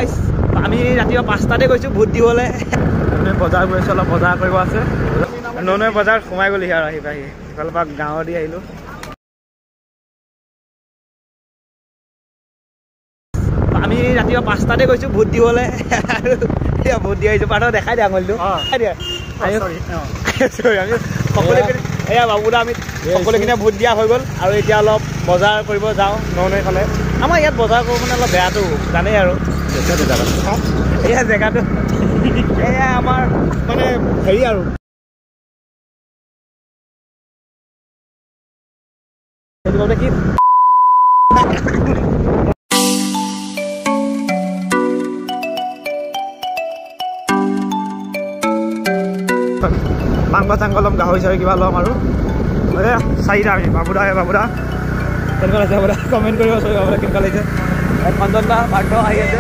গাইছ আমি ৰাতিপুৱা 5টাতে গৈছোঁ ভোট দিবলৈ বজাৰ গৈছোঁ অলপ বজাৰ কৰিব আছে ননৈ বজাৰত সোমাই গ'লি আৰু আহি পাহি ইফালৰ পৰা গাঁৱৰ দি আহিলোঁ আমি ৰাতিপুৱা 5টাতে গৈছোঁ ভোট দিবলৈ ভোট দি আহিছোঁ পাৰ্থ দেখাই দিয়া আঙুলিটো আমি সকলোৱে এয়া বাবুদা আমি সকলোখিনি ভোট দিয়া হৈ গ'ল আৰু এতিয়া অলপ বজাৰ কৰিব যাওঁ ননৈ ফালে আমাৰ ইয়াত বজাৰ কৰিব মানে অলপ বেয়াটো জানেই আৰু এয়া জেগাটো এয়া আমাৰ মানে হেৰি আৰু কি মাংস চাংস ল'ম গাহৰি চাহৰি কিবা ল'ম আৰু চাৰিটা আমি বাবুদা কেনেকুৱা লাগিছে বাবুদা কমেণ্ট কৰিব চবেই বাবুদা কেনেকুৱা লাগিছে অঞ্জন দা ভাগ্য আহি আছে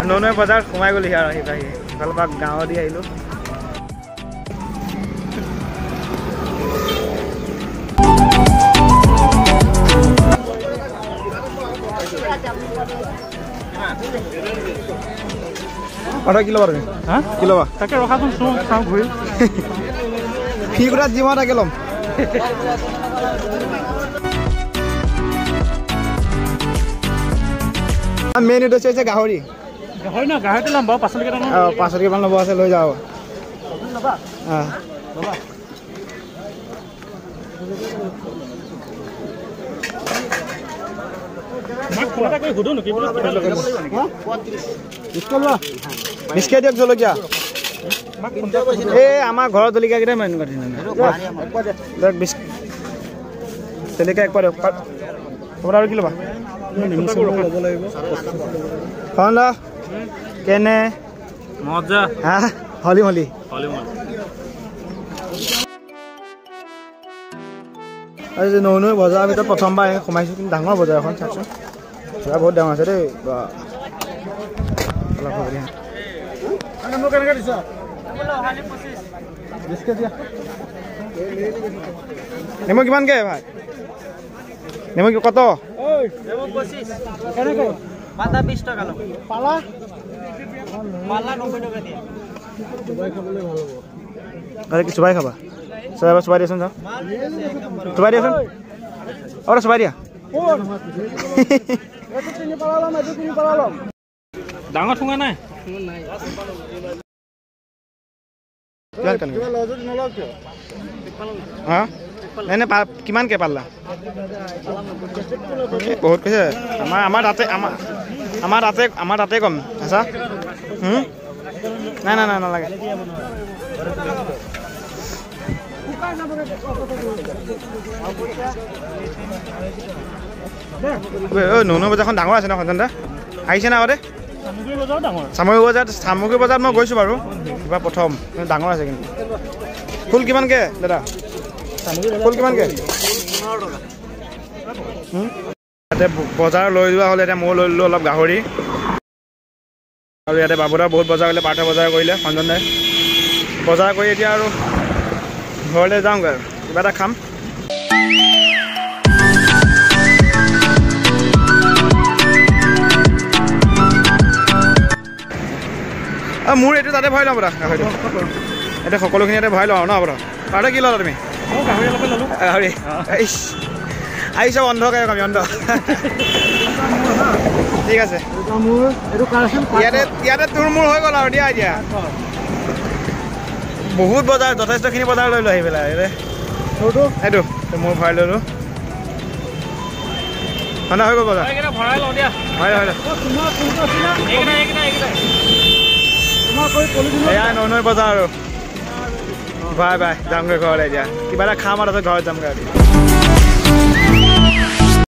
ননৈ বজাৰত সোমাই গ'লি আৰু আহি পাহি ইফালৰ পৰা গাঁৱৰ দি আহিলোঁ কি ল'বা তুমি হা কি ল'বা তাকে ৰখাচোন চাওঁ ঘূৰি ফি কোটাত যিমা তাকে ল'ম মেইন উদ্দেশ্য হৈছে গাহৰি গাহৰি না গাহৰিটো ল'ম বাৰু পাচলি কেইটামান পাচলি কেইটামান ল'ব আছে লৈ যাওঁ বিস্কে দিয়ক জলকীয়া এই আমাৰ ঘৰৰ জলকীয়া কেইটা মেইন কথা জলকীয়া একবাৰ দিয়ক আৰু কি ল'বা কেনে মজা হা হলি মলি আৰু ননৈ বজাৰৰ ভিতৰত প্ৰথমবাৰ সোমাইছোঁ কিন্তু ডাঙৰ বজাৰ এখন চাওকচোন বহুত ডাঙৰ আছে দেই নেমু কিমানকৈ ভাই নেমু কত পাতা 20 টাকা লম পালা পালা 90 টাকা দিয়ে চুবাই খাবলৈ ভাল হ'ব আরে কি চুবাই খাবা চুবাই দিছন যাও চুবাই দিছন ওরে চুবাই দিয়া এটো তিনি পালালাম ডাঙৰ ঠুঙা নাই কিমান কানে কিবা লজত নলও কিয় হা নাই নাই কিমানকৈ পাল্লা বহুত কৈছে আমাৰ তাতে কম আচ্ছা নাই নাই নাই নালাগে ননৈ বজাৰখন ডাঙৰ আছে ন সঞ্জন দা আহিছে না আগতে চামগুৰি বজাৰত মই গৈছোঁ বাৰু কিবা প্ৰথম ডাঙৰ আছে কিন্তু ফুল কিমানকৈ দাদা ফুল কিমানকৈ ইয়াতে বজাৰ লৈ যোৱা হ'লে এতিয়া মই লৈ ল'লোঁ অলপ গাহৰি আৰু ইয়াতে বাবুদা বহুত বজাৰ কৰিলে পাৰ্থ বজাৰ কৰিলে সঞ্জন দাই বজাৰ কৰি এতিয়া আৰু ঘৰলৈ যাওঁগৈ আৰু কিবা এটা খাম মোৰ এইটো তাতে ভৰাই লওঁ বৰা গাহৰিটো এতিয়া সকলোখিনি ইয়াতে ভৰাই লওঁ আৰু ন বৰা পাৰ্থ কি ল'লা তুমি গাহৰি আহিছ অন্ধকাই আমি অন্ধ ঠিক আছে ইয়াতে তোৰ মোৰ হৈ গ'ল আৰু দিয়া এতিয়া বহুত বজাৰ যথেষ্টখিনি বজাৰ লৈ আহি পেলাই এইটো মোৰ ভৰাই ল'লোঁ ঠাণ্ডা হৈ গ'ল বজাৰ এয়া ননৈ বজাৰ আৰু বাই বাই যামগৈ ঘৰলৈ এতিয়া কিবা এটা খাম আৰু ঘৰত যামগৈ